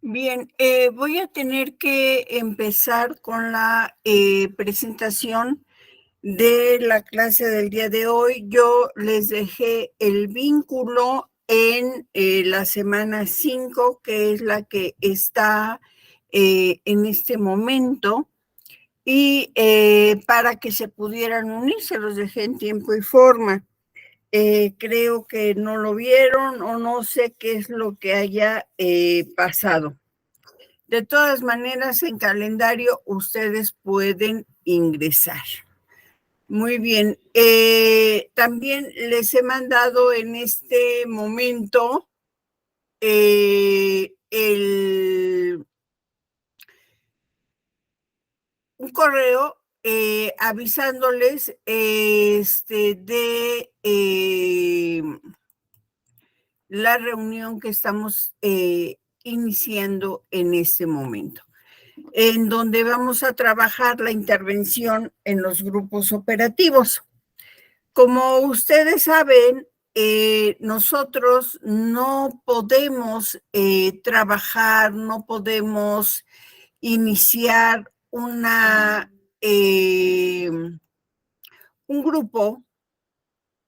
Bien, voy a tener que empezar con la presentación de la clase del día de hoy. Yo les dejé el vínculo en la semana 5, que es la que está en este momento, y para que se pudieran unir, se los dejé en tiempo y forma. Creo que no lo vieron o no sé qué es lo que haya pasado. De todas maneras, en calendario ustedes pueden ingresar. Muy bien. También les he mandado en este momento un correo avisándoles de la reunión que estamos iniciando en este momento, en donde vamos a trabajar la intervención en los grupos operativos. Como ustedes saben, nosotros no podemos trabajar, no podemos iniciar un grupo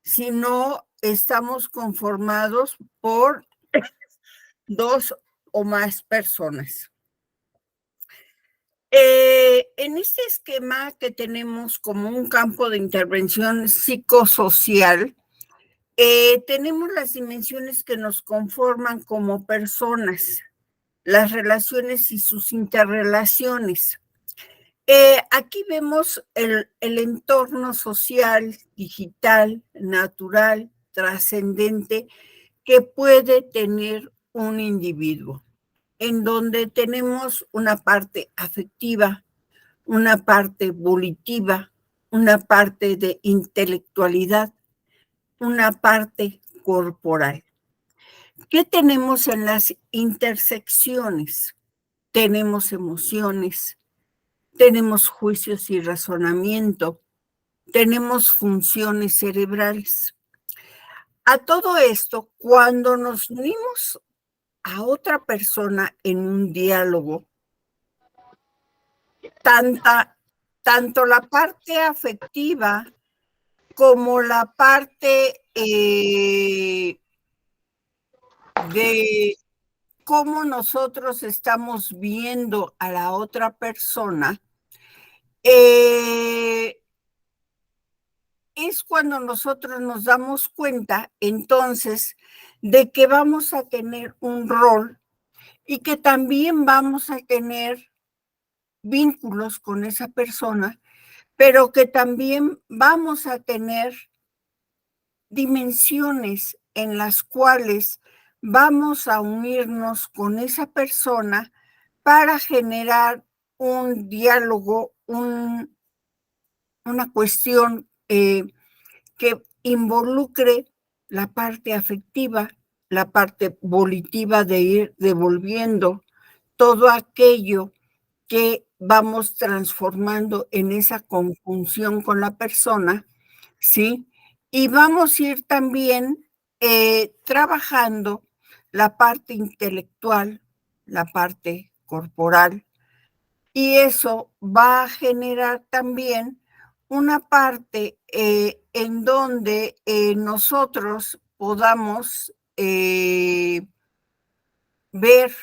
si no estamos conformados por 2 o más personas. En este esquema que tenemos como un campo de intervención psicosocial, tenemos las dimensiones que nos conforman como personas, las relaciones y sus interrelaciones. Aquí vemos el entorno social, digital, natural, trascendente que puede tener un individuo, en donde tenemos una parte afectiva, una parte volitiva, una parte de intelectualidad, una parte corporal. ¿Qué tenemos en las intersecciones? Tenemos emociones, tenemos juicios y razonamiento, tenemos funciones cerebrales. A todo esto, cuando nos unimos a otra persona en un diálogo, tanto la parte afectiva como la parte de cómo nosotros estamos viendo a la otra persona, es cuando nosotros nos damos cuenta entonces de que vamos a tener un rol y que también vamos a tener vínculos con esa persona, pero que también vamos a tener dimensiones en las cuales vamos a unirnos con esa persona para generar un diálogo, una cuestión que involucre la parte afectiva, la parte volitiva de ir devolviendo todo aquello que vamos transformando en esa conjunción con la persona, ¿sí? Y vamos a ir también trabajando la parte intelectual, la parte corporal, y eso va a generar también una parte en donde nosotros podamos ver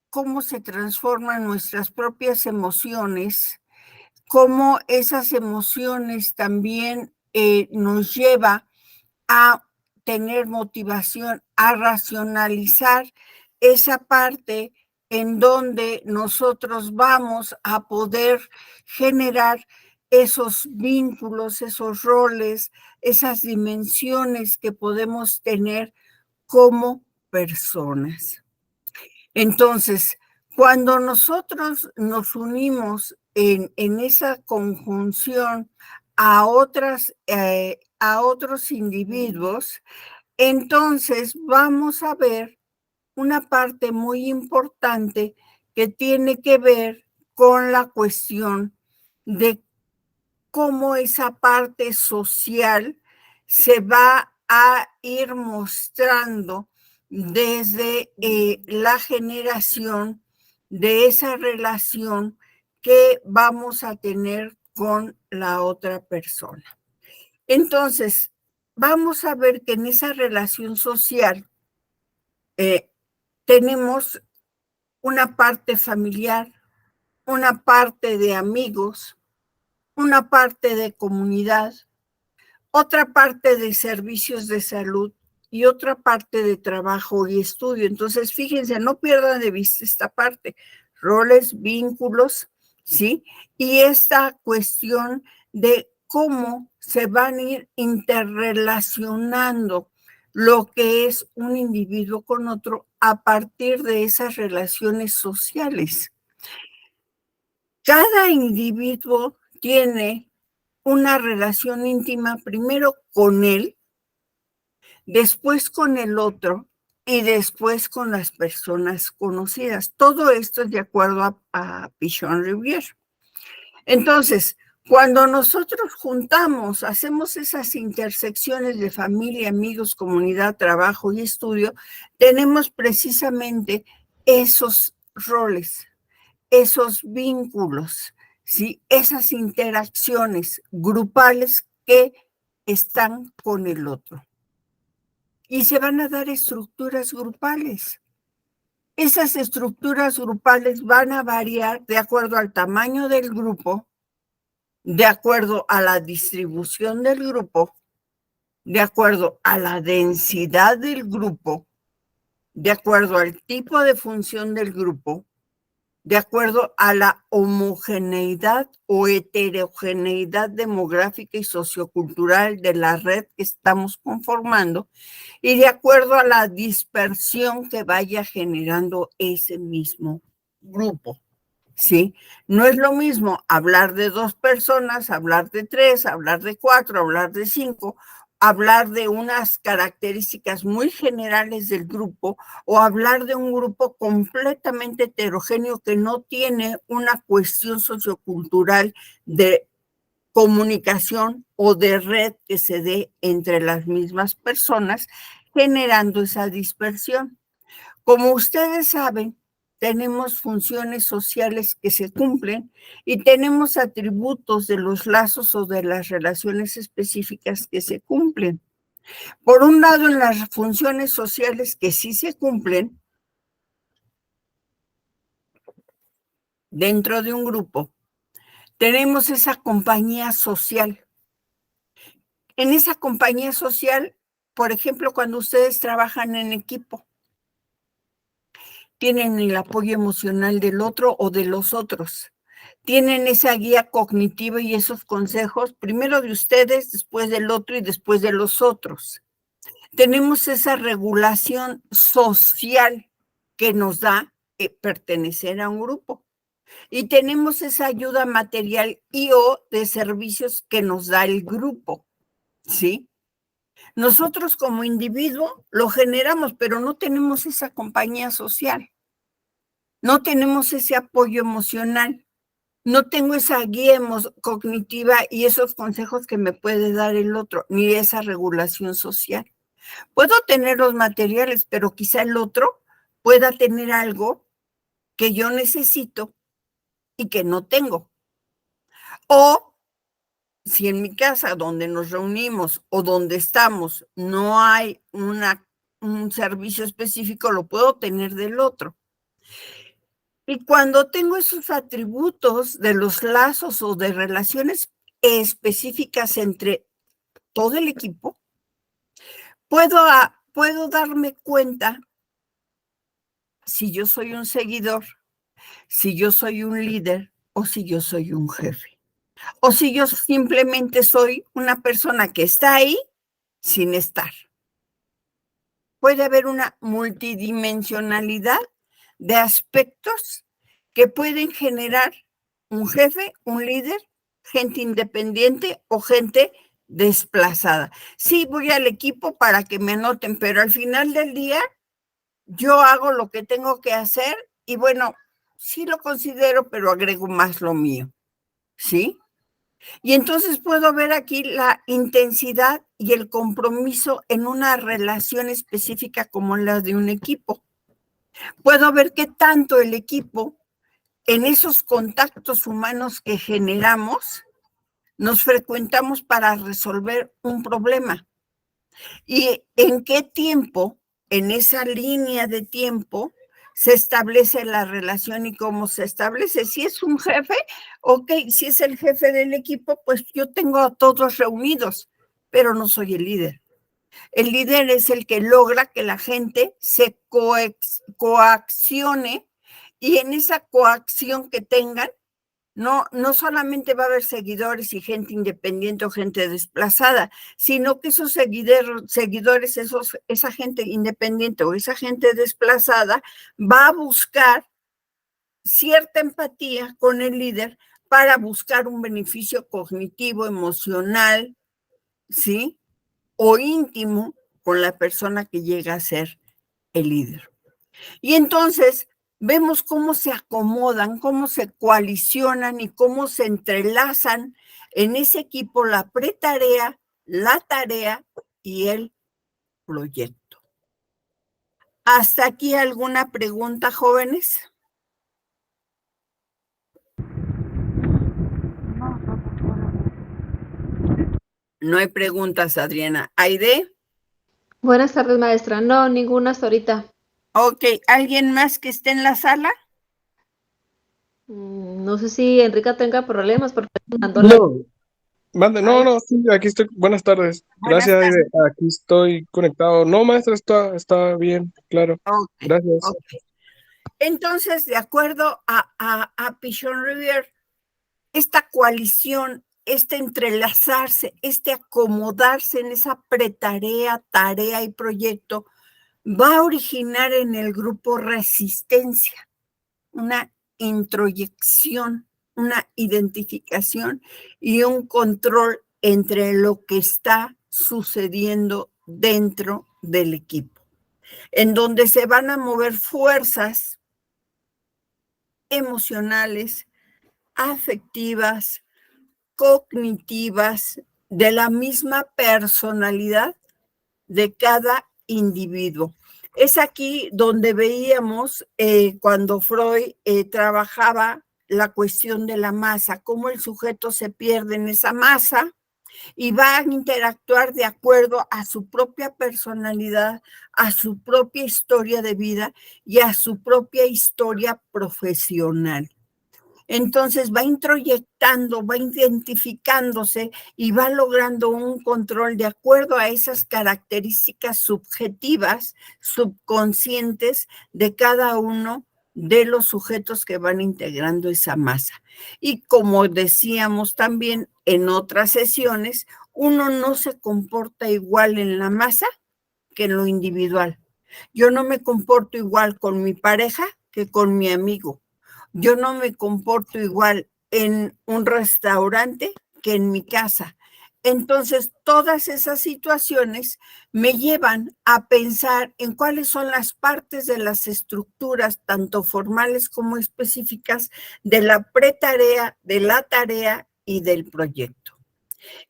cómo se transforman nuestras propias emociones, cómo esas emociones también nos lleva a tener motivación, a racionalizar esa parte en donde nosotros vamos a poder generar esos vínculos, esos roles, esas dimensiones que podemos tener como personas. Entonces, cuando nosotros nos unimos en esa conjunción a otros individuos, entonces vamos a ver una parte muy importante que tiene que ver con la cuestión de cómo esa parte social se va a ir mostrando desde la generación de esa relación que vamos a tener con la otra persona. Entonces, vamos a ver que en esa relación social tenemos una parte familiar, una parte de amigos, una parte de comunidad, otra parte de servicios de salud y otra parte de trabajo y estudio. Entonces, fíjense, no pierdan de vista esta parte, roles, vínculos, ¿sí? Y esta cuestión de cómo se van a ir interrelacionando lo que es un individuo con otro a partir de esas relaciones sociales. Cada individuo tiene una relación íntima primero con él, después con el otro y después con las personas conocidas. Todo esto es de acuerdo a Pichon-Rivière. Entonces, cuando nosotros juntamos, hacemos esas intersecciones de familia, amigos, comunidad, trabajo y estudio, tenemos precisamente esos roles, esos vínculos, ¿sí? Esas interacciones grupales que están con el otro. Y se van a dar estructuras grupales. Esas estructuras grupales van a variar de acuerdo al tamaño del grupo, de acuerdo a la distribución del grupo, de acuerdo a la densidad del grupo, de acuerdo al tipo de función del grupo, de acuerdo a la homogeneidad o heterogeneidad demográfica y sociocultural de la red que estamos conformando y de acuerdo a la dispersión que vaya generando ese mismo grupo, ¿sí? No es lo mismo hablar de 2 personas, hablar de 3, hablar de 4, hablar de 5, hablar de unas características muy generales del grupo o hablar de un grupo completamente heterogéneo que no tiene una cuestión sociocultural de comunicación o de red que se dé entre las mismas personas, generando esa dispersión. Como ustedes saben, tenemos funciones sociales que se cumplen y tenemos atributos de los lazos o de las relaciones específicas que se cumplen. Por un lado, en las funciones sociales que sí se cumplen dentro de un grupo, tenemos esa compañía social. En esa compañía social, por ejemplo, cuando ustedes trabajan en equipo, tienen el apoyo emocional del otro o de los otros. Tienen esa guía cognitiva y esos consejos, primero de ustedes, después del otro y después de los otros. Tenemos esa regulación social que nos da pertenecer a un grupo. Y tenemos esa ayuda material y o de servicios que nos da el grupo, ¿sí? Nosotros como individuo lo generamos, pero no tenemos esa compañía social. No tenemos ese apoyo emocional. No tengo esa guía cognitiva y esos consejos que me puede dar el otro, ni esa regulación social. Puedo tener los materiales, pero quizá el otro pueda tener algo que yo necesito y que no tengo. O si en mi casa donde nos reunimos o donde estamos no hay un servicio específico, lo puedo tener del otro. Y cuando tengo esos atributos de los lazos o de relaciones específicas entre todo el equipo, puedo darme cuenta si yo soy un seguidor, si yo soy un líder o si yo soy un jefe. O si yo simplemente soy una persona que está ahí sin estar. Puede haber una multidimensionalidad de aspectos que pueden generar un jefe, un líder, gente independiente o gente desplazada. Sí, voy al equipo para que me anoten, pero al final del día yo hago lo que tengo que hacer y bueno, sí lo considero, pero agrego más lo mío, ¿sí? Y entonces puedo ver aquí la intensidad y el compromiso en una relación específica como la de un equipo. Puedo ver qué tanto el equipo, en esos contactos humanos que generamos, nos frecuentamos para resolver un problema. Y en qué tiempo, en esa línea de tiempo, se establece la relación y cómo se establece. Si es un jefe, ok, si es el jefe del equipo, pues yo tengo a todos reunidos, pero no soy el líder. El líder es el que logra que la gente se coaccione, y en esa coacción que tengan, no solamente va a haber seguidores y gente independiente o gente desplazada, sino que esos seguidores, esa gente independiente o esa gente desplazada va a buscar cierta empatía con el líder para buscar un beneficio cognitivo, emocional, ¿sí? O íntimo con la persona que llega a ser el líder. Y entonces vemos cómo se acomodan, cómo se coalicionan y cómo se entrelazan en ese equipo la pretarea, la tarea y el proyecto. ¿Hasta aquí alguna pregunta, jóvenes? No hay preguntas, Adriana. ¿Aide? Buenas tardes, maestra. No, ninguna hasta ahorita. Ok, ¿alguien más que esté en la sala? No sé si Enrica tenga problemas porque mandó la... No, mande, Ay, no, sí, aquí estoy. Buenas tardes. buenas Gracias, tardes. Aide. Aquí estoy conectado. No, maestra, está bien, claro. Ok, Gracias. ok. Entonces, de acuerdo a Pichon Rivière, esta coalición, este entrelazarse, este acomodarse en esa pretarea, tarea y proyecto, va a originar en el grupo resistencia, una introyección, una identificación y un control entre lo que está sucediendo dentro del equipo, en donde se van a mover fuerzas emocionales, afectivas, cognitivas, de la misma personalidad de cada individuo. Es aquí donde veíamos cuando Freud trabajaba la cuestión de la masa, cómo el sujeto se pierde en esa masa y va a interactuar de acuerdo a su propia personalidad, a su propia historia de vida y a su propia historia profesional. Entonces va introyectando, va identificándose y va logrando un control de acuerdo a esas características subjetivas, subconscientes de cada uno de los sujetos que van integrando esa masa. Y como decíamos también en otras sesiones, uno no se comporta igual en la masa que en lo individual. Yo no me comporto igual con mi pareja que con mi amigo. Yo no me comporto igual en un restaurante que en mi casa. Entonces, todas esas situaciones me llevan a pensar en cuáles son las partes de las estructuras, tanto formales como específicas, de la pretarea, de la tarea y del proyecto.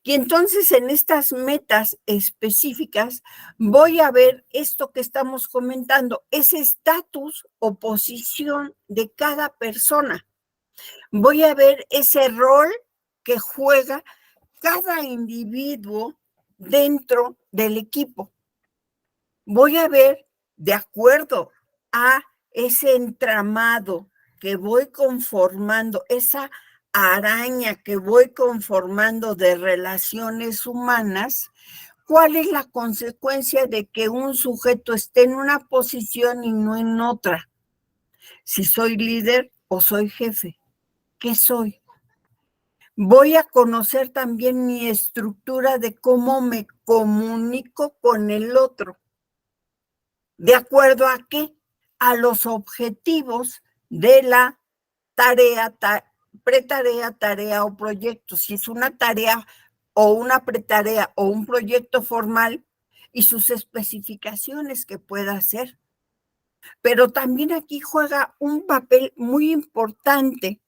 Y entonces en estas metas específicas voy a ver esto que estamos comentando, ese estatus o posición de cada persona. Voy a ver ese rol que juega cada individuo dentro del equipo. Voy a ver, de acuerdo a ese entramado que voy conformando, esa araña que voy conformando de relaciones humanas, ¿cuál es la consecuencia de que un sujeto esté en una posición y no en otra? Si soy líder o soy jefe, ¿qué soy? Voy a conocer también mi estructura de cómo me comunico con el otro. ¿De acuerdo a qué? A los objetivos de la tarea, pretarea, tarea o proyecto. Si es una tarea o una pretarea o un proyecto formal y sus especificaciones que pueda hacer. Pero también aquí juega un papel muy importante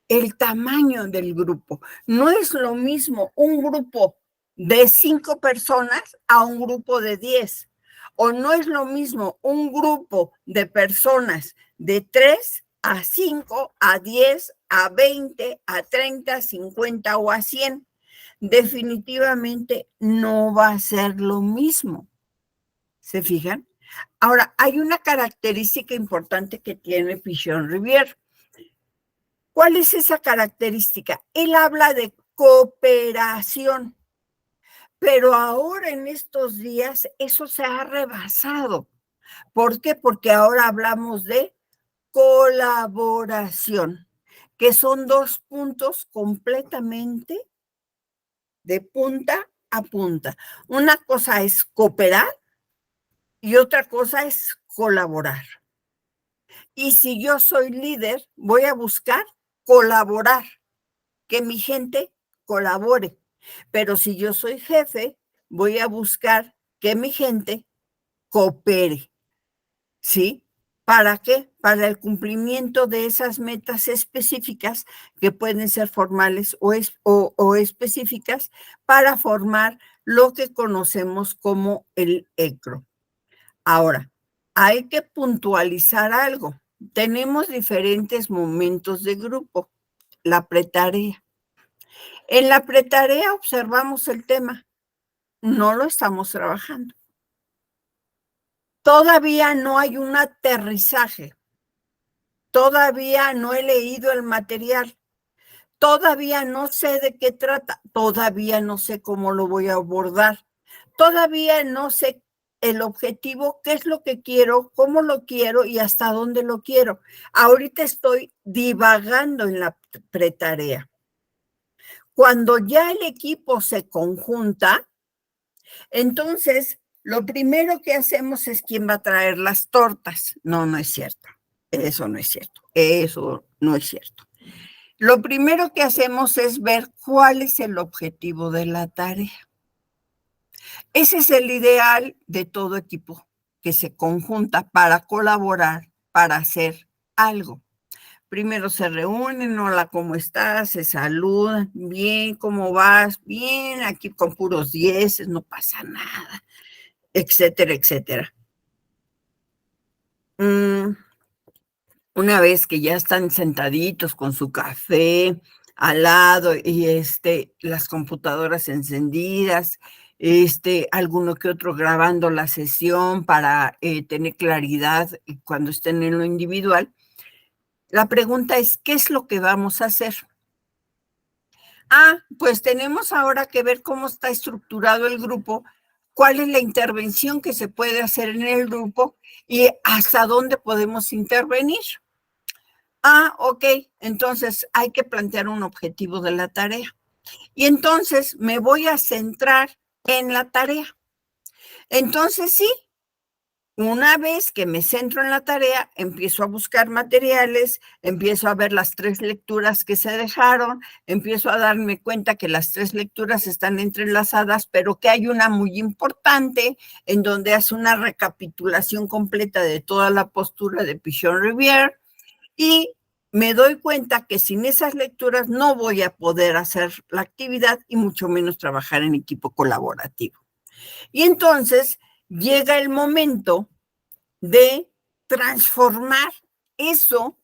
el tamaño del grupo. No es lo mismo un grupo de 5 personas a un grupo de 10. O no es lo mismo un grupo de personas de 3 a 5, a 10, a 20, a 30, a 50 o a 100. Definitivamente no va a ser lo mismo. ¿Se fijan? Ahora, hay una característica importante que tiene Pichon-Rivière. ¿Cuál es esa característica? Él habla de cooperación, pero ahora en estos días eso se ha rebasado. ¿Por qué? Porque ahora hablamos de colaboración, que son 2 puntos completamente de punta a punta. Una cosa es cooperar y otra cosa es colaborar. Y si yo soy líder, voy a buscar colaborar, que mi gente colabore. Pero si yo soy jefe, voy a buscar que mi gente coopere. ¿Sí? ¿Para qué? Para el cumplimiento de esas metas específicas que pueden ser formales o específicas para formar lo que conocemos como el ECRO. Ahora, hay que puntualizar algo. Tenemos diferentes momentos de grupo. La pretarea. En la pretarea observamos el tema. No lo estamos trabajando. Todavía no hay un aterrizaje. Todavía no he leído el material. Todavía no sé de qué trata. Todavía no sé cómo lo voy a abordar. Todavía no sé el objetivo, qué es lo que quiero, cómo lo quiero y hasta dónde lo quiero. Ahorita estoy divagando en la pretarea. Cuando ya el equipo se conjunta, entonces lo primero que hacemos es quién va a traer las tortas. No, no es cierto. Eso no es cierto. Eso no es cierto. Lo primero que hacemos es ver cuál es el objetivo de la tarea. Ese es el ideal de todo equipo que se conjunta para colaborar, para hacer algo. Primero se reúnen, hola, ¿cómo estás? Se saludan, bien, ¿cómo vas? Bien, aquí con puros 10, no pasa nada, etcétera, etcétera. Una vez que ya están sentaditos con su café al lado y las computadoras encendidas, alguno que otro grabando la sesión para tener claridad cuando estén en lo individual, la pregunta es, ¿qué es lo que vamos a hacer? Pues tenemos ahora que ver cómo está estructurado el grupo, cuál es la intervención que se puede hacer en el grupo y hasta dónde podemos intervenir. Ok, entonces hay que plantear un objetivo de la tarea. Y entonces me voy a centrar en la tarea. Entonces sí, una vez que me centro en la tarea, empiezo a buscar materiales, empiezo a ver las 3 lecturas que se dejaron, empiezo a darme cuenta que las 3 lecturas están entrelazadas, pero que hay una muy importante en donde hace una recapitulación completa de toda la postura de Pichon-Rivière y me doy cuenta que sin esas lecturas no voy a poder hacer la actividad y mucho menos trabajar en equipo colaborativo. Y entonces llega el momento de transformar eso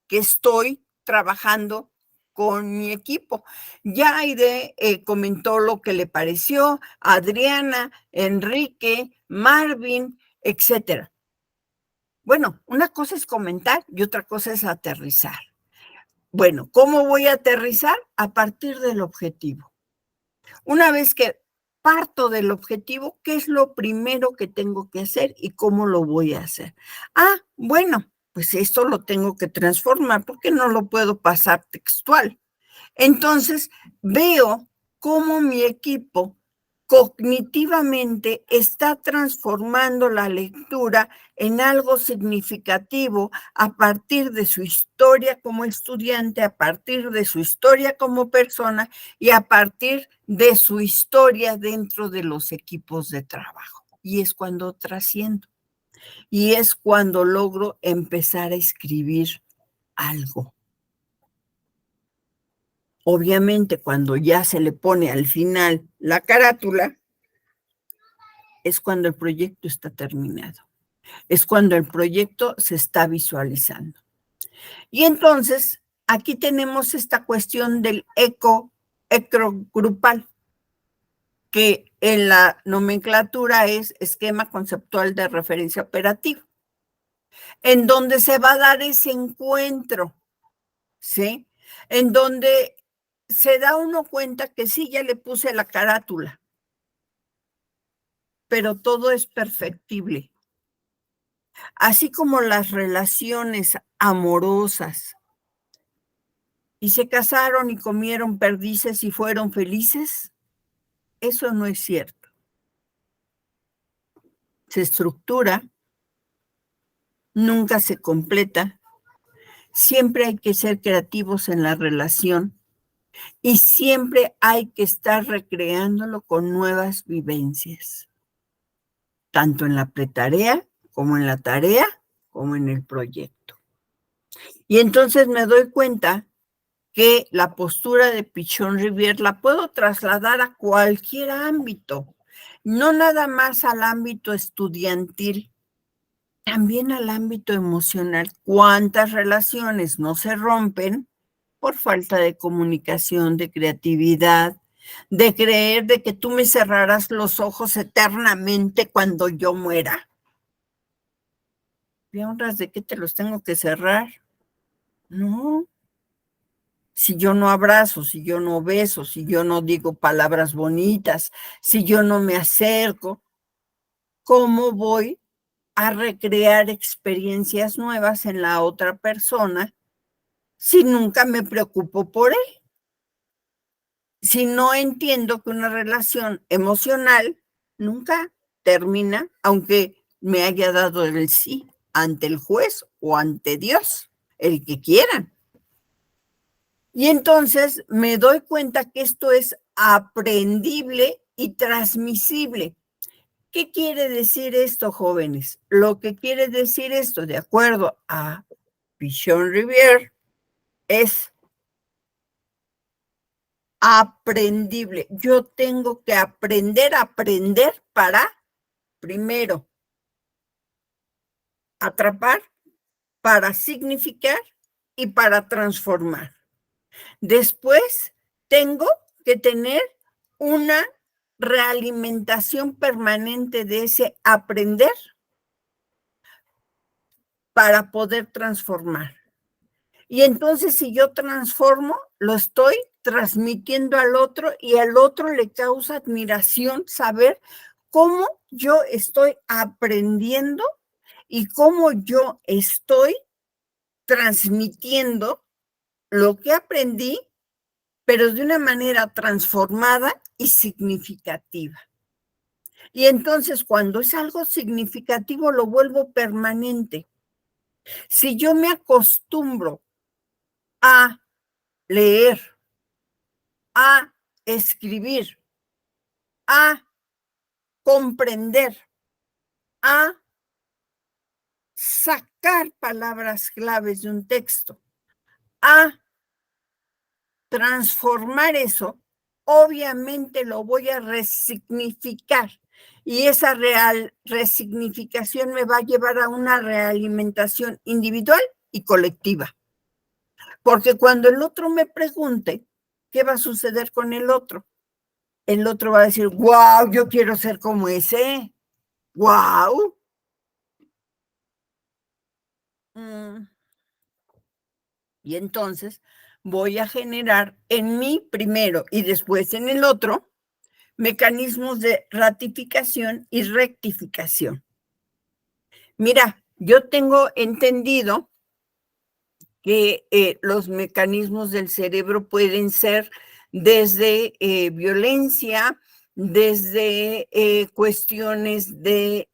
que estoy trabajando con mi equipo. Ya Aide comentó lo que le pareció, Adriana, Enrique, Marvin, etcétera. Bueno, una cosa es comentar y otra cosa es aterrizar. Bueno, ¿cómo voy a aterrizar? A partir del objetivo. Una vez que parto del objetivo, ¿qué es lo primero que tengo que hacer y cómo lo voy a hacer? Bueno, pues esto lo tengo que transformar porque no lo puedo pasar textual. Entonces, veo cómo mi equipo cognitivamente está transformando la lectura en algo significativo a partir de su historia como estudiante, a partir de su historia como persona y a partir de su historia dentro de los equipos de trabajo. Y es cuando trasciendo. Y es cuando logro empezar a escribir algo. Obviamente, cuando ya se le pone al final la carátula, es cuando el proyecto está terminado. Es cuando el proyecto se está visualizando. Y entonces, aquí tenemos esta cuestión del eco grupal, que en la nomenclatura es esquema conceptual de referencia operativa, en donde se va a dar ese encuentro, ¿sí? En donde se da uno cuenta que sí, ya le puse la carátula, pero todo es perfectible. Así como las relaciones amorosas, y se casaron y comieron perdices y fueron felices, eso no es cierto. Se estructura, nunca se completa, siempre hay que ser creativos en la relación y siempre hay que estar recreándolo con nuevas vivencias, tanto en la pretarea como en la tarea, como en el proyecto. Y entonces me doy cuenta que la postura de Pichon Rivière la puedo trasladar a cualquier ámbito, no nada más al ámbito estudiantil, también al ámbito emocional. ¿Cuántas relaciones no se rompen por falta de comunicación, de creatividad, de creer de que tú me cerrarás los ojos eternamente cuando yo muera? ¿Y honras de qué te los tengo que cerrar? No. Si yo no abrazo, si yo no beso, si yo no digo palabras bonitas, si yo no me acerco, ¿cómo voy a recrear experiencias nuevas en la otra persona si nunca me preocupo por él? Si no entiendo que una relación emocional nunca termina, aunque me haya dado el sí ante el juez o ante Dios, el que quieran. Y entonces me doy cuenta que esto es aprendible y transmisible. ¿Qué quiere decir esto, jóvenes? Lo que quiere decir esto, de acuerdo a Pichon Rivière, es aprendible. Yo tengo que aprender a aprender para, primero, atrapar, para significar y para transformar. Después, tengo que tener una realimentación permanente de ese aprender para poder transformar. Y entonces, si yo transformo, lo estoy transmitiendo al otro y al otro le causa admiración saber cómo yo estoy aprendiendo y cómo yo estoy transmitiendo lo que aprendí, pero de una manera transformada y significativa. Y entonces, cuando es algo significativo, lo vuelvo permanente. Si yo me acostumbro a leer, a escribir, a comprender, a sacar palabras claves de un texto, a transformar eso, obviamente lo voy a resignificar. Y esa resignificación me va a llevar a una realimentación individual y colectiva. Porque cuando el otro me pregunte, ¿qué va a suceder con el otro? El otro va a decir, wow, yo quiero ser como ese. Wow. Y entonces voy a generar en mí primero y después en el otro mecanismos de ratificación y rectificación. Mira, yo tengo entendido que los mecanismos del cerebro pueden ser desde violencia, desde cuestiones de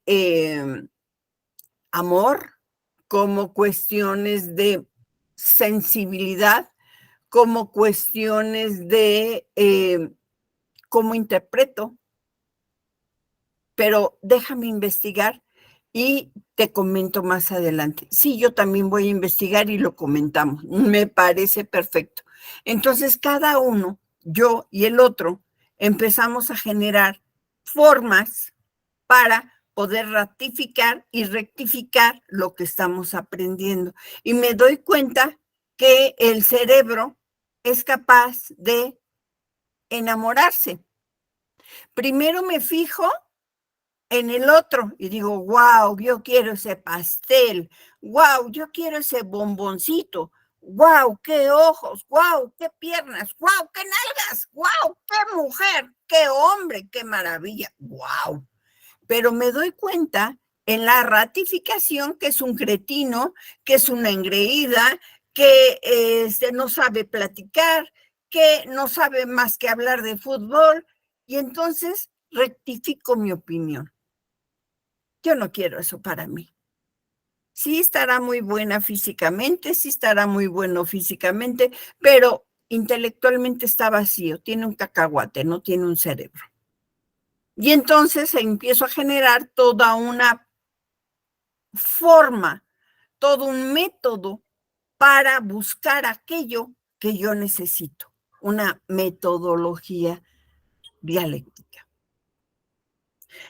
amor, como cuestiones de sensibilidad, como cuestiones de cómo interpreto. Pero déjame investigar y te comento más adelante. Sí, yo también voy a investigar y lo comentamos. Me parece perfecto. Entonces, cada uno, yo y el otro, empezamos a generar formas para poder ratificar y rectificar lo que estamos aprendiendo. Y me doy cuenta que el cerebro es capaz de enamorarse. Primero me fijo en el otro y digo, wow, yo quiero ese pastel, wow, yo quiero ese bomboncito, wow, qué ojos, wow, qué piernas, wow, qué nalgas, wow, qué mujer, qué hombre, qué maravilla, wow. Pero me doy cuenta en la ratificación que es un cretino, que es una engreída, que no sabe platicar, que no sabe más que hablar de fútbol, y entonces rectifico mi opinión. Yo no quiero eso para mí. Sí estará muy buena físicamente, sí estará muy bueno físicamente, pero intelectualmente está vacío, tiene un cacahuate, no tiene un cerebro. Y entonces empiezo a generar toda una forma, todo un método para buscar aquello que yo necesito, una metodología dialéctica.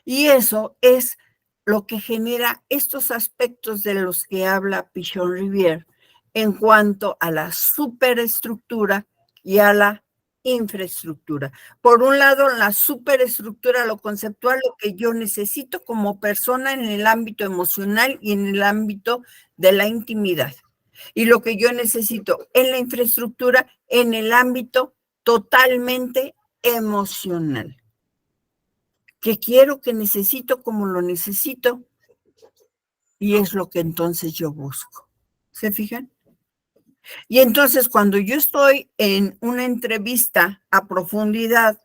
Y eso es lo que genera estos aspectos de los que habla Pichon-Rivière en cuanto a la superestructura y a la infraestructura. Por un lado, la superestructura, lo conceptual, lo que yo necesito como persona en el ámbito emocional y en el ámbito de la intimidad. Y lo que yo necesito en la infraestructura en el ámbito totalmente emocional. Que quiero, que necesito, como lo necesito, y es lo que entonces yo busco. ¿Se fijan? Y entonces cuando yo estoy en una entrevista a profundidad,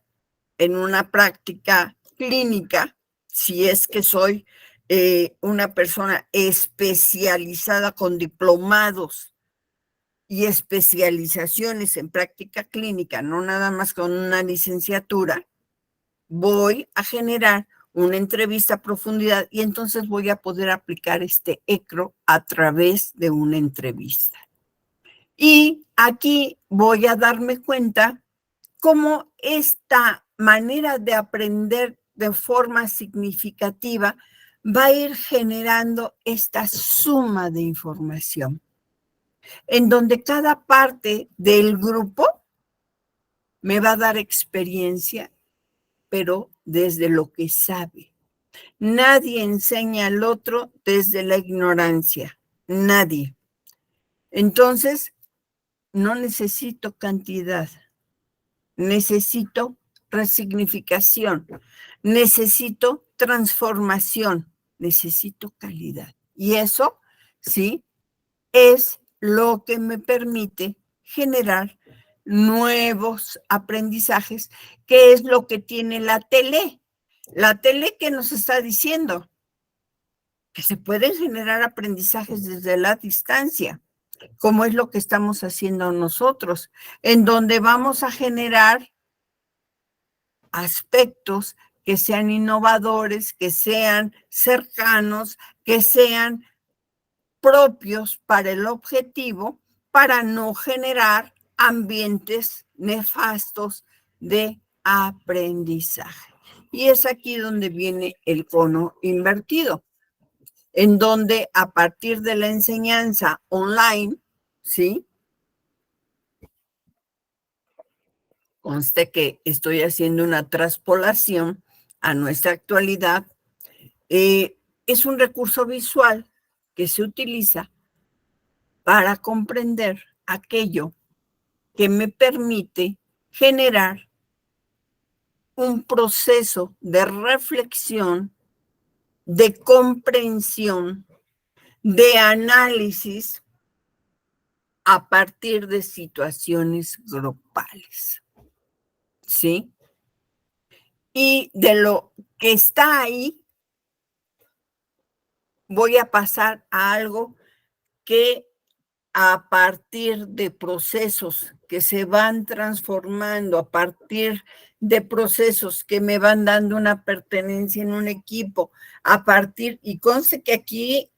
en una práctica clínica, si es que soy una persona especializada con diplomados y especializaciones en práctica clínica, no nada más con una licenciatura, voy a generar una entrevista a profundidad y entonces voy a poder aplicar este ECRO a través de una entrevista. Y aquí voy a darme cuenta cómo esta manera de aprender de forma significativa va a ir generando esta suma de información, en donde cada parte del grupo me va a dar experiencia, pero desde lo que sabe. Nadie enseña al otro desde la ignorancia, nadie. Entonces, no necesito cantidad, necesito resignificación, necesito transformación, necesito calidad. Y eso, sí, es lo que me permite generar nuevos aprendizajes, que es lo que tiene la tele. La tele que nos está diciendo que se pueden generar aprendizajes desde la distancia, como es lo que estamos haciendo nosotros, en donde vamos a generar aspectos que sean innovadores, que sean cercanos, que sean propios para el objetivo, para no generar ambientes nefastos de aprendizaje. Y es aquí donde viene el cono invertido, en donde a partir de la enseñanza online, ¿sí? Conste que estoy haciendo una traspolación a nuestra actualidad. Es un recurso visual que se utiliza para comprender aquello que me permite generar un proceso de reflexión, de comprensión, de análisis a partir de situaciones grupales. ¿Sí? Y de lo que está ahí, voy a pasar a algo que a partir de procesos que se van transformando, a partir de procesos que me van dando una pertenencia en un equipo, a partir, y conste que aquí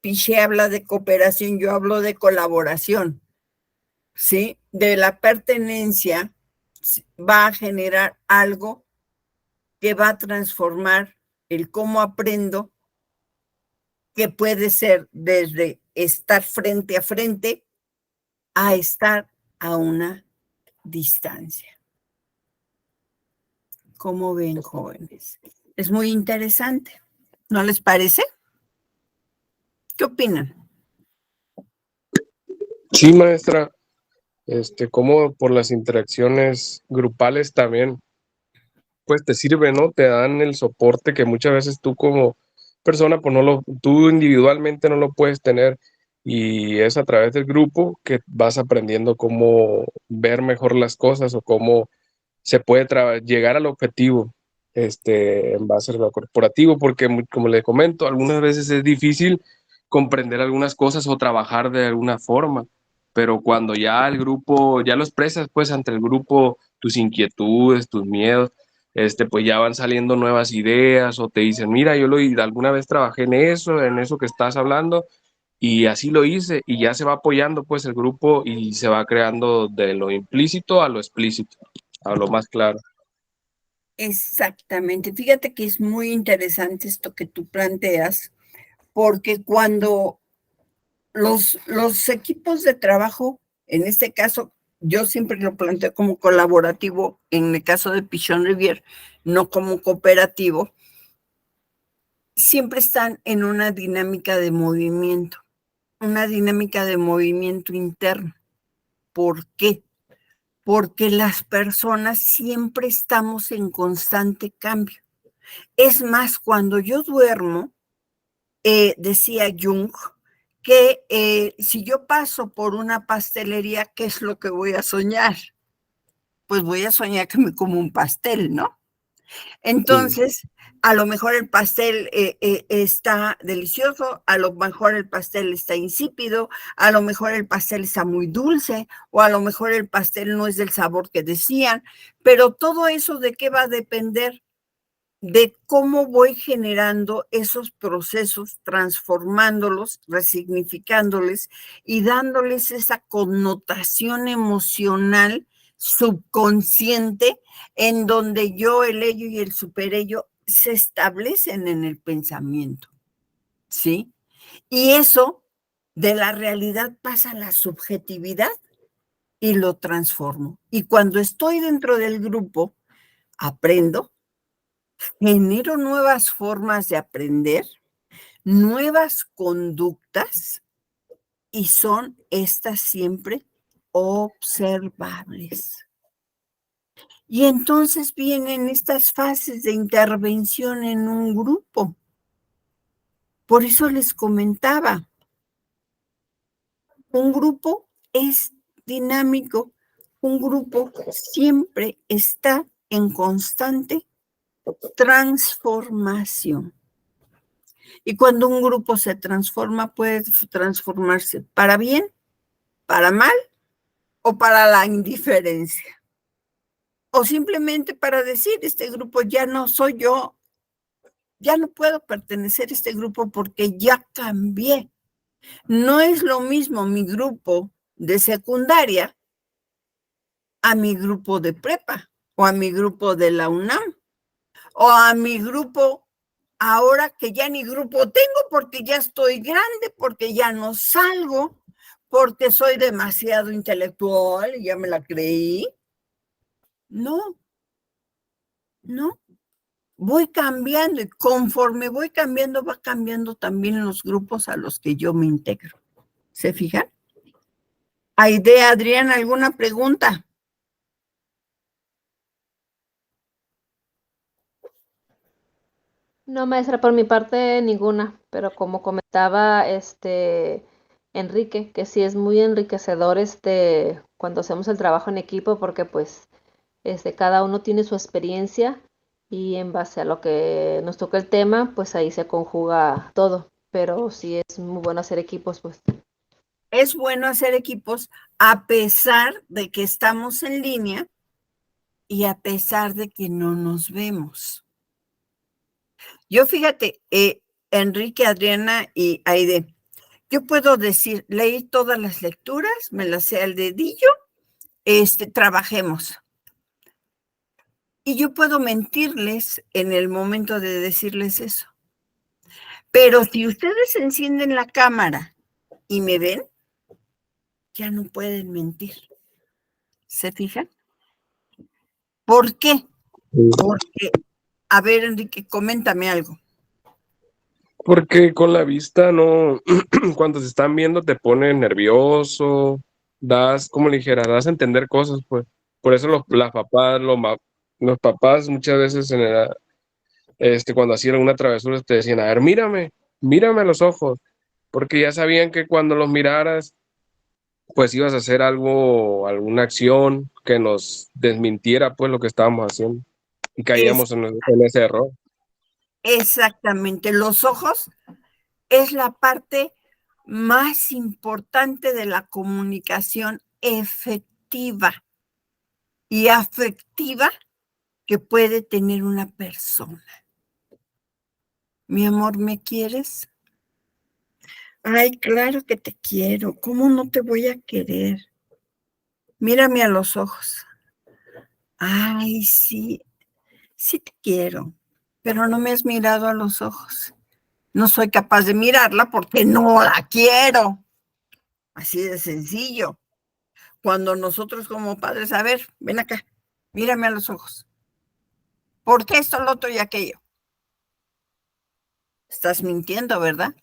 Piché habla de cooperación, yo hablo de colaboración, ¿sí? De la pertenencia va a generar algo que va a transformar el cómo aprendo, que puede ser desde estar frente a estar a una distancia. ¿Cómo ven, jóvenes? Es muy interesante, ¿no les parece? ¿Qué opinan? Sí, maestra, como por las interacciones grupales también, pues te sirve, ¿no? Te dan el soporte que muchas veces tú como persona, pues tú individualmente no lo puedes tener, y es a través del grupo que vas aprendiendo cómo ver mejor las cosas o cómo se puede llegar al objetivo, en base a lo corporativo, porque como le comento, algunas veces es difícil comprender algunas cosas o trabajar de alguna forma, pero cuando ya el grupo, ya lo expresas pues ante el grupo, tus inquietudes, tus miedos, pues ya van saliendo nuevas ideas o te dicen, mira, alguna vez trabajé en eso que estás hablando, y así lo hice, y ya se va apoyando pues el grupo y se va creando de lo implícito a lo explícito, a lo más claro. Exactamente. Fíjate que es muy interesante esto que tú planteas, porque cuando los equipos de trabajo, en este caso, yo siempre lo planteo como colaborativo, en el caso de Pichon Rivière, no como cooperativo, siempre están en una dinámica de movimiento interno. ¿Por qué? Porque las personas siempre estamos en constante cambio. Es más, cuando yo duermo, decía Jung, que si yo paso por una pastelería, ¿qué es lo que voy a soñar? Pues voy a soñar que me como un pastel, ¿no? Entonces, a lo mejor el pastel está delicioso, a lo mejor el pastel está insípido, a lo mejor el pastel está muy dulce, o a lo mejor el pastel no es del sabor que decían, pero todo eso, ¿de qué va a depender? De cómo voy generando esos procesos, transformándolos, resignificándoles y dándoles esa connotación emocional subconsciente en donde yo, el ello y el superello se establecen en el pensamiento, ¿sí? Y eso de la realidad pasa a la subjetividad y lo transformo. Y cuando estoy dentro del grupo, aprendo, genero nuevas formas de aprender, nuevas conductas, y son estas siempre observables. Y entonces vienen estas fases de intervención en un grupo. Por eso les comentaba, un grupo es dinámico, un grupo siempre está en constante transformación. Y cuando un grupo se transforma, puede transformarse para bien, para mal o para la indiferencia. O simplemente para decir, este grupo ya no soy yo, ya no puedo pertenecer a este grupo porque ya cambié. No es lo mismo mi grupo de secundaria a mi grupo de prepa o a mi grupo de la UNAM o a mi grupo ahora que ya ni grupo tengo porque ya estoy grande, porque ya no salgo, porque soy demasiado intelectual y ya me la creí. No, no. Voy cambiando y conforme voy cambiando, va cambiando también los grupos a los que yo me integro. ¿Se fijan? Aide, Adrián, ¿alguna pregunta? No, maestra, por mi parte ninguna, pero como comentaba Enrique, que sí es muy enriquecedor cuando hacemos el trabajo en equipo, porque pues cada uno tiene su experiencia y en base a lo que nos toca el tema, pues ahí se conjuga todo, pero sí es muy bueno hacer equipos, pues. Es bueno hacer equipos a pesar de que estamos en línea y a pesar de que no nos vemos. Yo fíjate, Enrique, Adriana y Aide, Yo puedo decir, leí todas las lecturas, me las sé al dedillo, trabajemos. Y yo puedo mentirles en el momento de decirles eso. Pero si ustedes encienden la cámara y me ven, ya no pueden mentir. ¿Se fijan? ¿Por qué? Porque, a ver, Enrique, coméntame algo. Porque con la vista no, cuando se están viendo te pone nervioso, como le dijera, das a entender cosas, pues. Por eso las papás, los papás muchas veces cuando hacían alguna travesura te decían, a ver, mírame a los ojos, porque ya sabían que cuando los miraras, pues ibas a hacer alguna acción que nos desmintiera, pues, lo que estábamos haciendo. Y caíamos en ese error. Exactamente, los ojos es la parte más importante de la comunicación efectiva y afectiva que puede tener una persona. Mi amor, ¿me quieres? Ay, claro que te quiero. ¿Cómo no te voy a querer? Mírame a los ojos. Ay, sí, sí te quiero, pero no me has mirado a los ojos. No soy capaz de mirarla porque no la quiero. Así de sencillo. Cuando nosotros como padres, a ver, ven acá, mírame a los ojos. ¿Por qué esto, lo otro y aquello? Estás mintiendo, ¿verdad?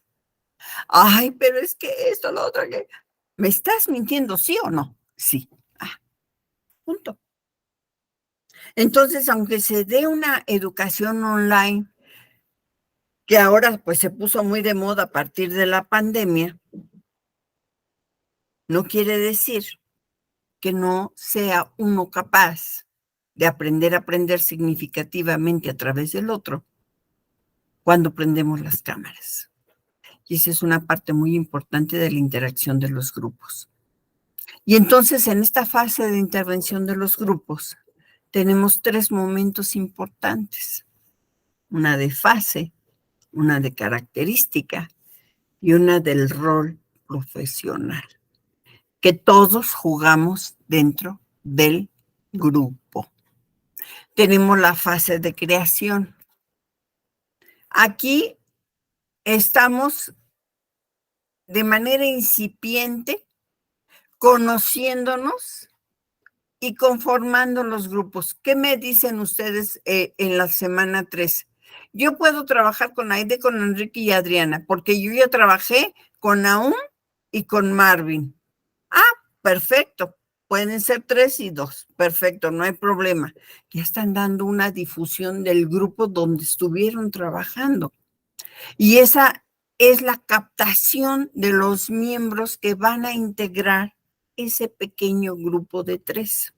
Ay, pero es que esto, lo otro, aquello. ¿Me estás mintiendo, sí o no? Sí. Ah, punto. Entonces, aunque se dé una educación online, que ahora pues se puso muy de moda a partir de la pandemia, no quiere decir que no sea uno capaz de aprender a aprender significativamente a través del otro cuando prendemos las cámaras. Y esa es una parte muy importante de la interacción de los grupos. Y entonces en esta fase de intervención de los grupos tenemos 3 momentos importantes. Una de fase, una de característica y una del rol profesional, que todos jugamos dentro del grupo. Tenemos la fase de creación. Aquí estamos de manera incipiente conociéndonos y conformando los grupos. ¿Qué me dicen ustedes en la semana 3? Yo puedo trabajar con Aide, con Enrique y Adriana, porque yo ya trabajé con Nahum y con Marvin. Ah, perfecto. Pueden ser 3 y 2. Perfecto, no hay problema. Ya están dando una difusión del grupo donde estuvieron trabajando. Y esa es la captación de los miembros que van a integrar ese pequeño grupo de 3,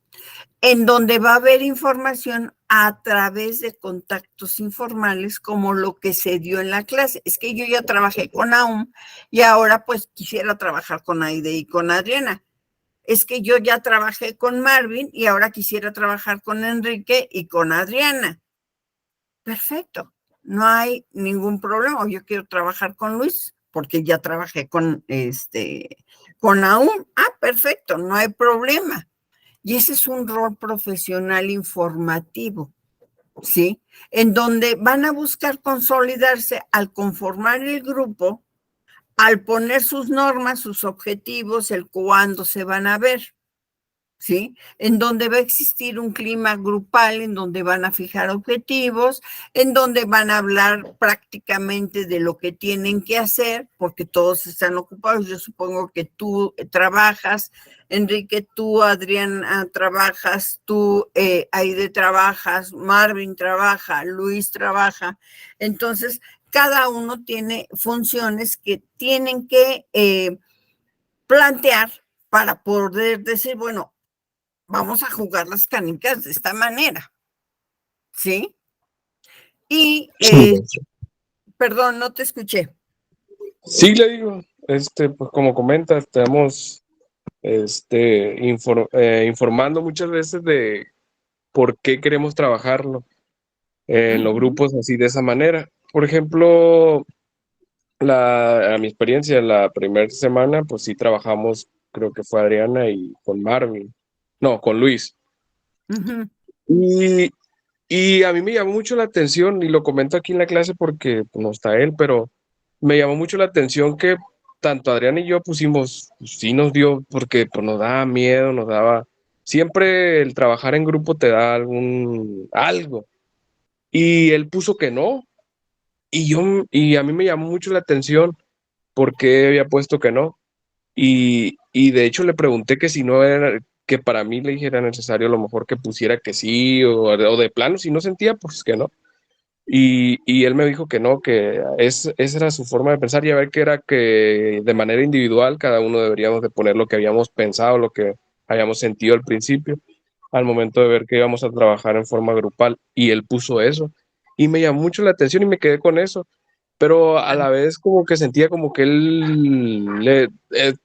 en donde va a haber información a través de contactos informales como lo que se dio en la clase. Es que yo ya trabajé con Nahum y ahora pues quisiera trabajar con Aide y con Adriana. Es que yo ya trabajé con Marvin y ahora quisiera trabajar con Enrique y con Adriana. Perfecto, no hay ningún problema. Yo quiero trabajar con Luis porque ya trabajé con Nahum. Ah, perfecto, no hay problema. Y ese es un rol profesional informativo, ¿sí? En donde van a buscar consolidarse al conformar el grupo, al poner sus normas, sus objetivos, el cuándo se van a ver, ¿sí? En donde va a existir un clima grupal, en donde van a fijar objetivos, en donde van a hablar prácticamente de lo que tienen que hacer, porque todos están ocupados. Yo supongo que tú trabajas, Enrique, tú, Adriana, trabajas, tú, Aide, trabajas, Marvin trabaja, Luis trabaja. Entonces, cada uno tiene funciones que tienen que plantear para poder decir, bueno, vamos a jugar las canicas de esta manera, ¿sí? Y, perdón, no te escuché. Sí, le digo, pues como comentas, estamos informando muchas veces de por qué queremos trabajarlo en los grupos así de esa manera. Por ejemplo, A mi experiencia, la primera semana, pues sí trabajamos, creo que fue Adriana y con Marvin, no, con Luis. Ujú. Y, y a mí me llamó mucho la atención, y lo comento aquí en la clase porque pues, no está él, pero me llamó mucho la atención que tanto Adriana y yo pusimos, pues, sí nos dio, porque pues, nos daba miedo, nos daba, siempre el trabajar en grupo te da algo. Y él puso que no, y a mí me llamó mucho la atención por qué había puesto que no. Y de hecho le pregunté que si no era, que para mí le dijera necesario a lo mejor que pusiera que sí, o de plano, si no sentía, pues que no. Y él me dijo que no, que esa era su forma de pensar, y a ver que era que de manera individual cada uno deberíamos de poner lo que habíamos pensado, lo que habíamos sentido al principio, al momento de ver que íbamos a trabajar en forma grupal, y él puso eso. Y me llamó mucho la atención y me quedé con eso, pero a la vez como que sentía como que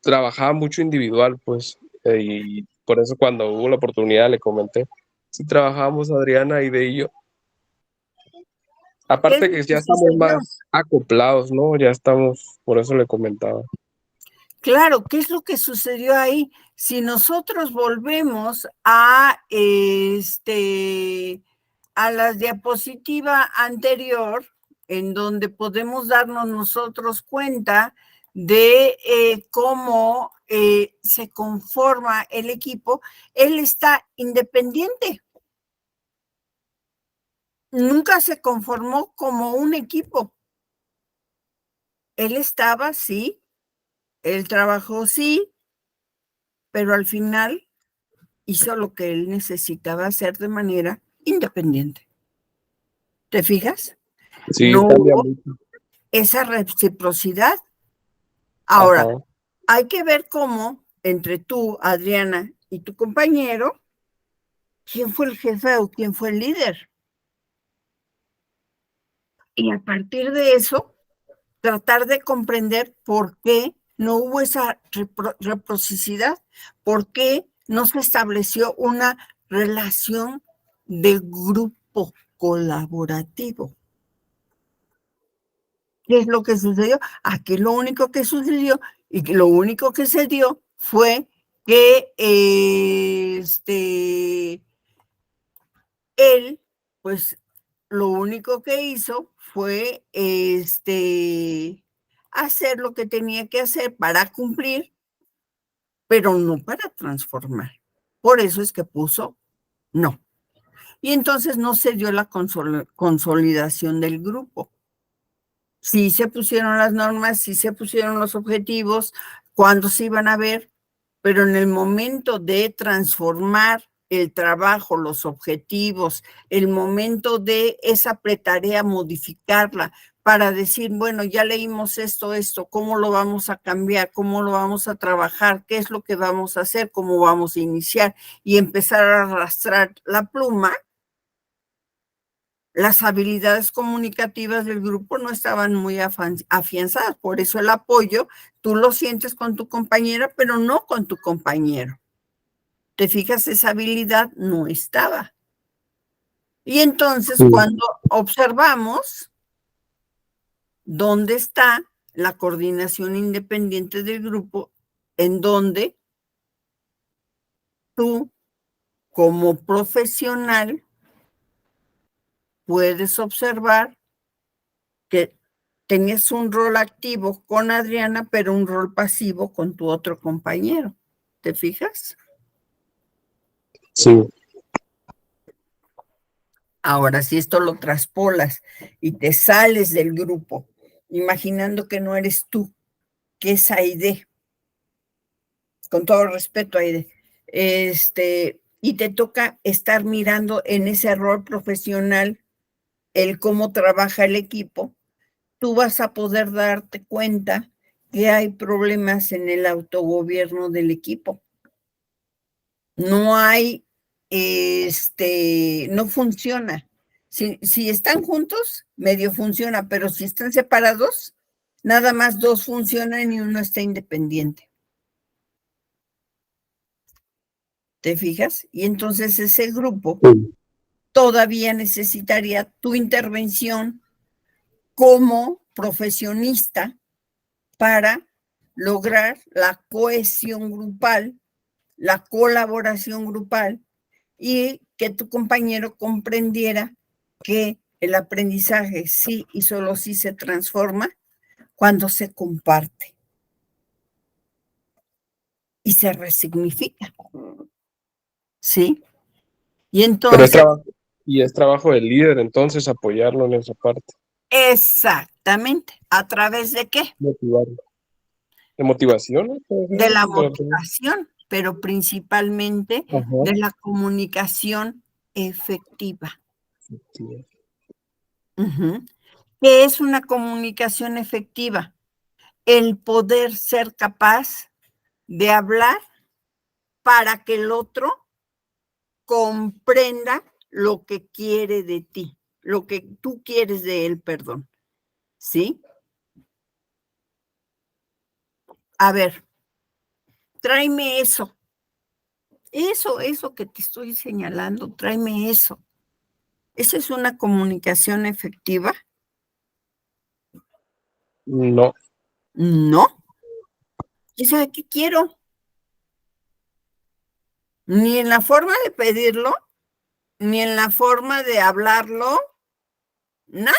trabajaba mucho individual, pues, y por eso cuando hubo la oportunidad le comenté, si trabajábamos Adriana, Aide y yo. ¿Qué es Aparte lo que que ya estamos sucedió? más acoplados, ¿no? Ya estamos, por eso le comentaba. Claro, ¿qué es lo que sucedió ahí? Si nosotros volvemos a la diapositiva anterior, en donde podemos darnos nosotros cuenta de cómo se conforma el equipo, él está independiente. Nunca se conformó como un equipo. Él estaba, sí, él trabajó, sí, pero al final hizo lo que él necesitaba hacer de manera independiente. ¿Te fijas? Sí, No cambia hubo mucho. esa reciprocidad. Ajá. Ahora, hay que ver cómo entre tú, Adriana, y tu compañero, quién fue el jefe o quién fue el líder. Y a partir de eso, tratar de comprender por qué no hubo esa reciprocidad, por qué no se estableció una relación de grupo colaborativo. ¿Qué es lo que sucedió? Aquí lo único que sucedió y que lo único que se dio fue que él, pues, lo único que hizo fue hacer lo que tenía que hacer para cumplir, pero no para transformar. Por eso es que puso no. Y entonces no se dio la consolidación del grupo. Sí se pusieron las normas, sí se pusieron los objetivos, cuándo se iban a ver, pero en el momento de transformar el trabajo, los objetivos, el momento de esa pretarea, modificarla para decir, bueno, ya leímos esto, ¿cómo lo vamos a cambiar? ¿Cómo lo vamos a trabajar? ¿Qué es lo que vamos a hacer? ¿Cómo vamos a iniciar? Y empezar a arrastrar la pluma. Las habilidades comunicativas del grupo no estaban muy afianzadas, por eso el apoyo, tú lo sientes con tu compañera, pero no con tu compañero. ¿Te fijas? Esa habilidad no estaba. Y entonces Sí. cuando observamos dónde está la coordinación independiente del grupo, en donde tú como profesional puedes observar que tenías un rol activo con Adriana, pero un rol pasivo con tu otro compañero. ¿Te fijas? Sí. Ahora, si esto lo traspolas y te sales del grupo, imaginando que no eres tú, que es Aide, con todo respeto, Aide, y te toca estar mirando en ese rol profesional el cómo trabaja el equipo, tú vas a poder darte cuenta que hay problemas en el autogobierno del equipo. No hay, no funciona. Si están juntos, medio funciona, pero si están separados, nada más dos funcionan y uno está independiente. ¿Te fijas? Y entonces ese grupo Sí. todavía necesitaría tu intervención como profesionista para lograr la cohesión grupal, la colaboración grupal y que tu compañero comprendiera que el aprendizaje sí y solo sí se transforma cuando se comparte y se resignifica. ¿Sí? Y Pero entonces, es trabajo del líder, entonces, apoyarlo en esa parte, exactamente, ¿a través de qué? motivarlo. ¿De motivación? ¿No? Puede ser, De la ¿no? motivación, pero principalmente Ajá. de la comunicación efectiva. Sí. Ujú. ¿Qué es una comunicación efectiva? El poder ser capaz de hablar para que el otro comprenda lo que quiere de ti, lo que tú quieres de él, perdón. ¿Sí? A ver, tráeme eso. Eso que te estoy señalando, tráeme eso. ¿Esa es una comunicación efectiva? No. No. ¿Y sabe qué quiero? Ni en la forma de pedirlo, ni en la forma de hablarlo, nada.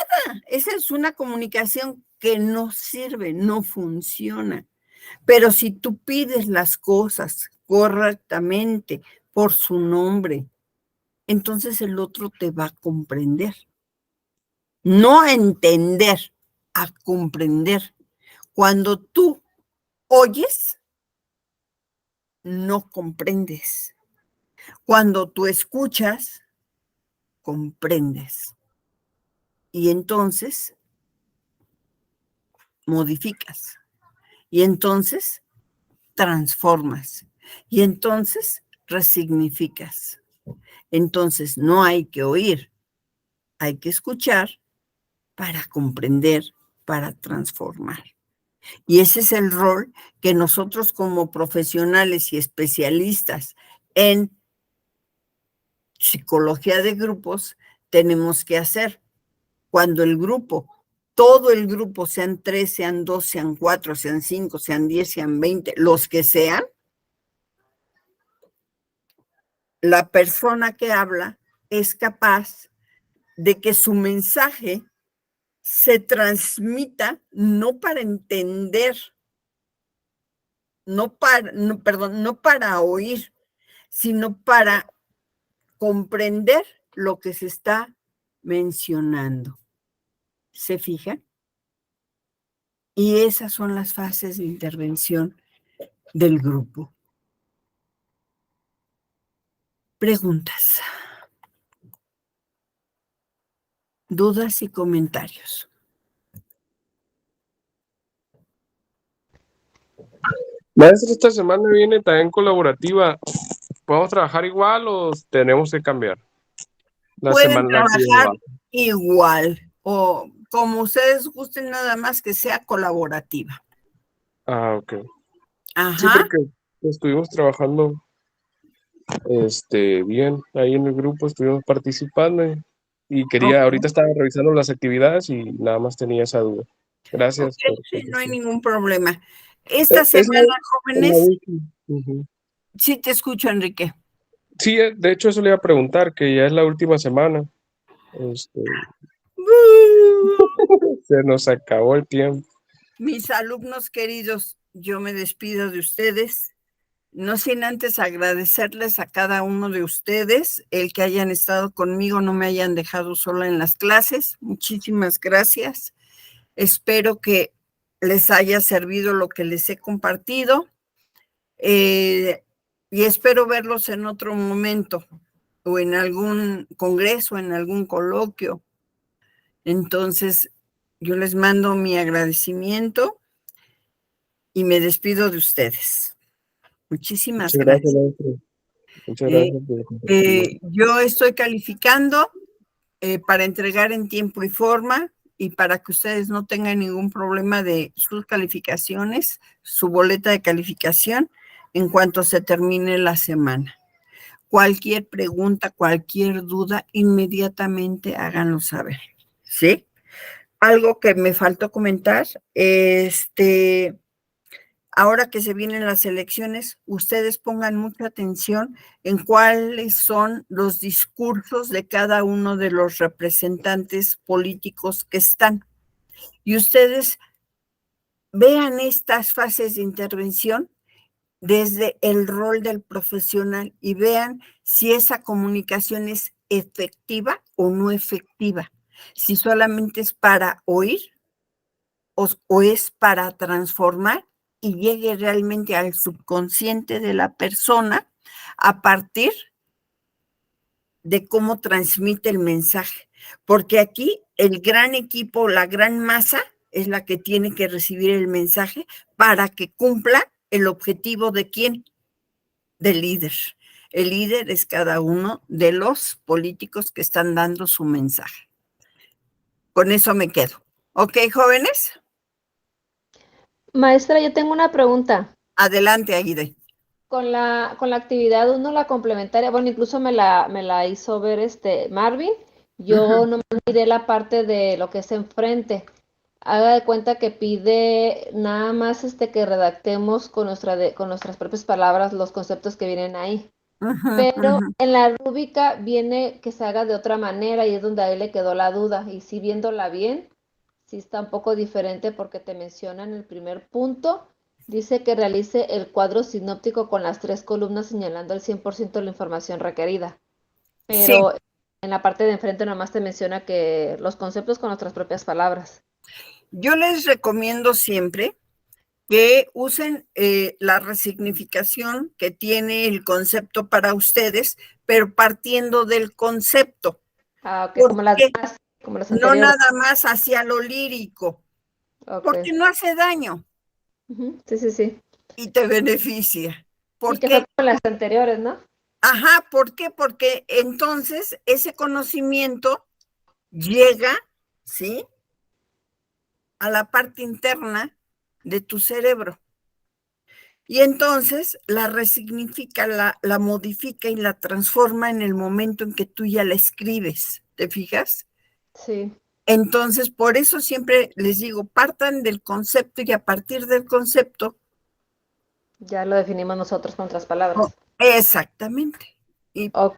Esa es una comunicación que no sirve, no funciona. Pero si tú pides las cosas correctamente por su nombre, entonces el otro te va a comprender. No a entender, a comprender. Cuando tú oyes, no comprendes. Cuando tú escuchas, comprendes. Y entonces modificas. Y entonces transformas. Y entonces resignificas. Entonces no hay que oír, hay que escuchar para comprender, para transformar. Y ese es el rol que nosotros como profesionales y especialistas en psicología de grupos tenemos que hacer. Cuando el grupo, todo el grupo, sean 3, sean 2, sean 4, sean 5, sean 10, sean 20, los que sean, la persona que habla es capaz de que su mensaje se transmita no para entender, no para oír, sino para comprender lo que se está mencionando. ¿Se fijan? Y esas son las fases de intervención del grupo. Preguntas, dudas y comentarios. Maestro, esta semana viene también colaborativa. ¿Podemos trabajar igual o tenemos que cambiar? La Pueden semana que trabajar va. igual o como ustedes gusten, nada más que sea colaborativa. Ah, ok. Sí, Ajá. porque estuvimos trabajando bien ahí en el grupo, estuvimos participando y quería, Ok, ahorita estaba revisando las actividades y nada más tenía esa duda. ok, Gracias por sí, no hay contestar. ningún problema. Esta Es semana, en la jóvenes, wiki. Ujú. sí te escucho, Enrique. Sí, de hecho eso le iba a preguntar, que ya es la última semana. Este, Se nos acabó el tiempo. Mis alumnos queridos, yo me despido de ustedes, no sin antes agradecerles a cada uno de ustedes el que hayan estado conmigo, no me hayan dejado sola en las clases. Muchísimas gracias. Espero que les haya servido lo que les he compartido y espero verlos en otro momento o en algún congreso, en algún coloquio. Entonces, yo les mando mi agradecimiento y me despido de ustedes. Muchísimas Muchas gracias, gracias. maestro. Muchas gracias por compartir. Yo estoy calificando para entregar en tiempo y forma y para que ustedes no tengan ningún problema de sus calificaciones, su boleta de calificación en cuanto se termine la semana. Cualquier pregunta, cualquier duda, inmediatamente háganlo saber. ¿Sí? algo que me faltó comentar, ahora que se vienen las elecciones, ustedes pongan mucha atención en cuáles son los discursos de cada uno de los representantes políticos que están. Y ustedes vean estas fases de intervención desde el rol del profesional y vean si esa comunicación es efectiva o no efectiva, si solamente es para oír o es para transformar y llegue realmente al subconsciente de la persona a partir de cómo transmite el mensaje. Porque aquí el gran equipo, la gran masa, es la que tiene que recibir el mensaje para que cumpla el objetivo de quién, del líder. El líder es cada uno de los políticos que están dando su mensaje. Con eso me quedo. ¿Ok, jóvenes? Maestra, yo tengo una pregunta. Adelante, Aide. Con la actividad 1, la complementaria, bueno, incluso me la hizo ver Marvin. Yo no miré la parte de lo que es enfrente. Haga de cuenta que pide nada más que redactemos con nuestras propias palabras los conceptos que vienen ahí. Pero en la rúbrica viene que se haga de otra manera y es donde a él le quedó la duda. Y sí, viéndola bien, sí está un poco diferente porque te menciona en el primer punto, dice que realice el cuadro sinóptico con las 3 columnas señalando el 100% de la información requerida. Pero Sí, en la parte de enfrente nomás te menciona que los conceptos con nuestras propias palabras. yo les recomiendo siempre que usen la resignificación que tiene el concepto para ustedes, pero partiendo del concepto. Ah, ok, como las Porque demás, como las no anteriores. nada más hacia lo lírico, porque Ok. no hace daño Sí, sí, sí. y te beneficia. Y ¿Por que fue qué? como las anteriores, ¿no? Ajá, ¿por qué? Porque entonces ese conocimiento llega, ¿sí?, a la parte interna de tu cerebro. Y entonces la resignifica, la modifica y la transforma en el momento en que tú ya la escribes. ¿Te fijas? Sí, Entonces, por eso siempre les digo, partan del concepto y a partir del concepto. ya lo definimos nosotros con otras Oh, palabras. exactamente. Y Ok,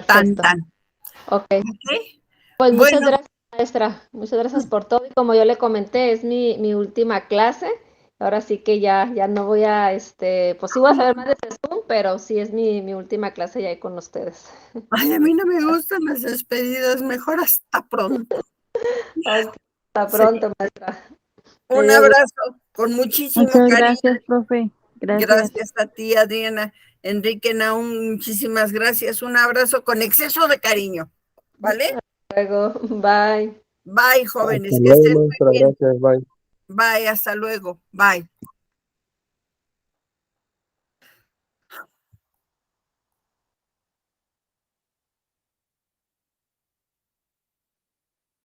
tan, perfecto. tan. Ok. ¿Ok? Pues muchas Bueno, gracias, maestra. Muchas gracias por todo. Y como yo le comenté, es mi última clase. Ahora sí que ya no voy a, pues sí voy a saber más de ese Zoom, pero sí es mi última clase ya ahí con ustedes. ay, a mí no me gustan las despedidas, mejor hasta pronto. Ok, hasta Sí. pronto, maestra. Me Un dio gusto. abrazo con muchísimo Muchas cariño. gracias, profe. Gracias. Gracias a ti, Adriana. Enrique Naum, muchísimas gracias. Un abrazo con exceso de cariño. ¿Vale? Luego, bye. Bye, Hasta jóvenes, que luego, estén muy maestra. bien. Gracias. Bye. Bye, hasta luego. Bye.